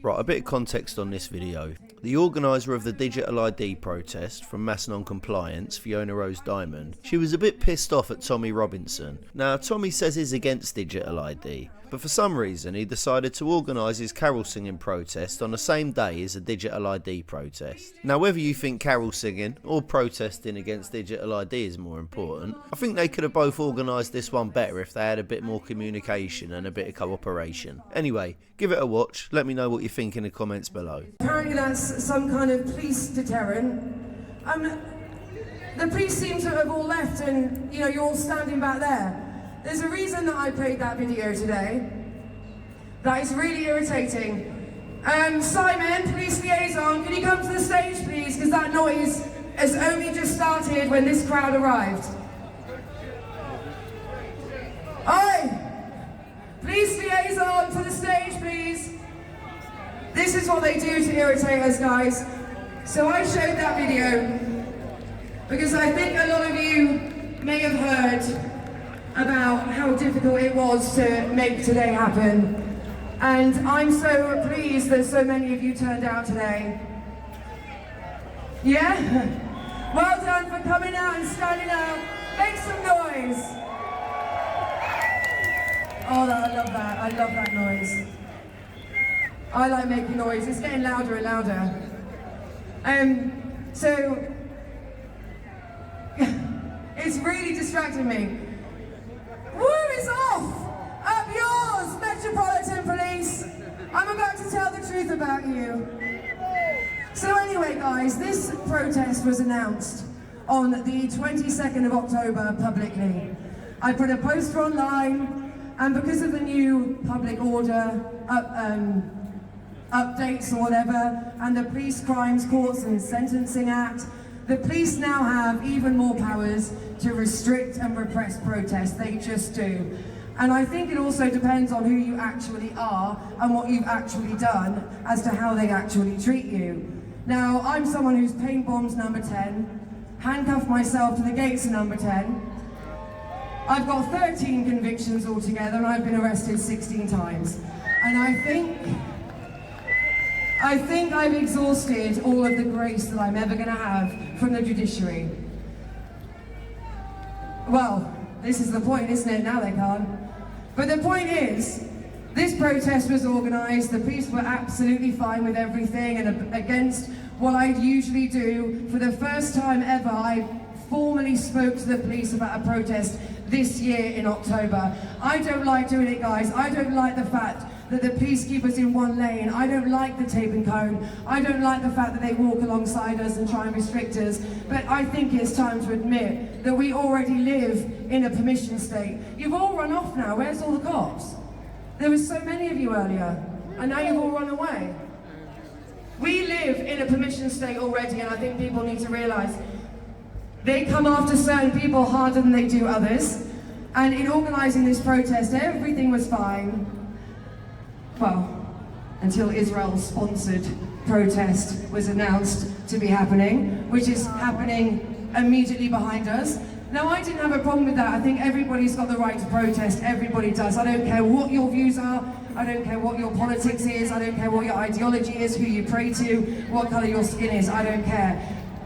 Right, a bit of context on this video. The organiser of the digital ID protest from mass non-compliance, Fiona Rose Diamond, she was a bit pissed off at Tommy Robinson. Now, Tommy says he's against digital ID, but for some reason he decided to organise his carol singing protest on the same day as a digital ID protest. Now, whether you think carol singing or protesting against digital ID is more important, I think they could have both organised this one better if they had a bit more communication and a bit of cooperation. Anyway, give it a watch, let me know what you think in the comments below. Apparently that's some kind of police deterrent. The police seem to have all left and, you know, you're all standing back there. There's a reason that I played that video today. That is really irritating. Simon, police liaison, can you come to the stage please? Because that noise has only just started when this crowd arrived. Oi! Police liaison to the stage please. This is what they do to irritate us, guys. So I showed that video because I think a lot of you may have heard about how difficult it was to make today happen. And I'm so pleased that so many of you turned out today. Yeah? Well done for coming out and standing out. Make some noise. Oh, I love that. I love that noise. I like making noise. It's getting louder and louder. So it's really distracting me. Woo is off! Up yours, Metropolitan Police! I'm about to tell the truth about you. So anyway, guys, this protest was announced on the 22nd of October publicly. I put a poster online, and because of the new public order updates or whatever, and the Police Crimes Courts and Sentencing Act, the police now have even more powers to restrict and repress protests. They just do. And I think it also depends on who you actually are and what you've actually done as to how they actually treat you. Now, I'm someone who's paint bombs number 10, handcuffed myself to the gates of number 10. I've got 13 convictions altogether and I've been arrested 16 times. And I think I've exhausted all of the grace that I'm ever going to have from the judiciary. Well, this is the point, isn't it? Now they can't. But the point is, this protest was organised, the police were absolutely fine with everything and against what I'd usually do. For the first time ever, I formally spoke to the police about a protest this year in October. I don't like doing it, guys. I don't like the fact that the police keep us in one lane. I don't like the tape and cone. I don't like the fact that they walk alongside us and try and restrict us. But I think it's time to admit that we already live in a permission state. You've all run off now. Where's all the cops? There was so many of you earlier, and now you've all run away. We live in a permission state already, and I think people need to realise they come after certain people harder than they do others. And in organising this protest, everything was fine. Well, until Israel's sponsored protest was announced to be happening, which is happening immediately behind us. Now, I didn't have a problem with that. I think everybody's got the right to protest. Everybody does. I don't care what your views are. I don't care what your politics is. I don't care what your ideology is, who you pray to, what colour your skin is. I don't care.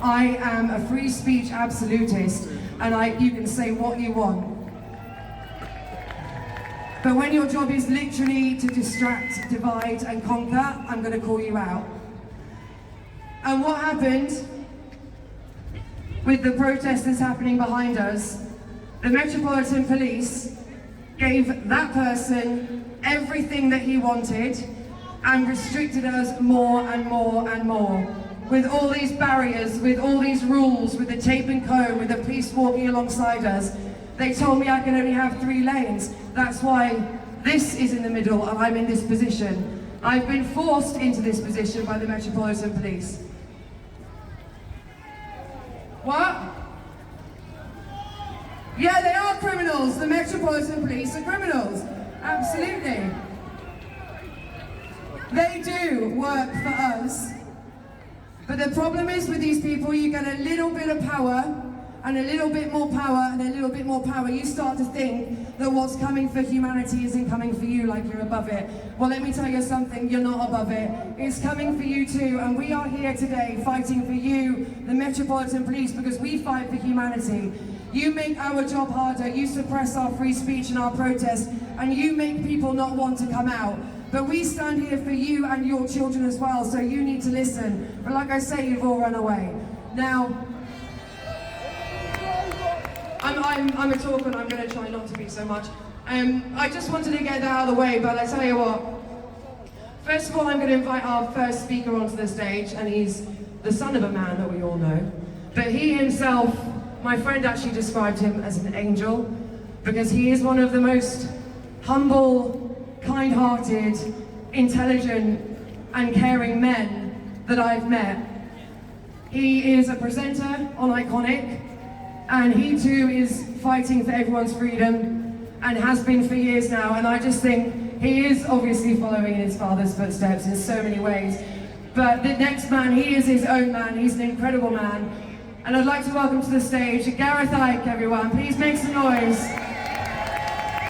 I am a free speech absolutist, and you can say what you want. But when your job is literally to distract, divide and conquer, I'm going to call you out. And what happened with the protesters happening behind us, the Metropolitan Police gave that person everything that he wanted and restricted us more and more and more. With all these barriers, with all these rules, with the tape and cone, with the police walking alongside us, they told me I can only have 3 lanes. That's why this is in the middle and I'm in this position. I've been forced into this position by the Metropolitan Police. What? Yeah, they are criminals. The Metropolitan Police are criminals. Absolutely. They do work for us. But the problem is with these people, you get a little bit of power and a little bit more power and a little bit more power, you start to think that what's coming for humanity isn't coming for you, like you're above it. Well, let me tell you something, you're not above it. It's coming for you too, and we are here today fighting for you, the Metropolitan Police, because we fight for humanity. You make our job harder, you suppress our free speech and our protest, and you make people not want to come out. But we stand here for you and your children as well, so you need to listen. But like I say, you've all run away. Now, I'm a talker and I'm going to try not to be so much. I just wanted to get that out of the way, but I tell you what. First of all, I'm going to invite our first speaker onto the stage, and he's the son of a man that we all know. But he himself, my friend actually described him as an angel, because he is one of the most humble, kind-hearted, intelligent, and caring men that I've met. He is a presenter on Iconic, and he too is fighting for everyone's freedom, and has been for years now, and I just think he is obviously following in his father's footsteps in so many ways. But the next man, he is his own man, he's an incredible man, and I'd like to welcome to the stage Gareth Icke, everyone. Please make some noise.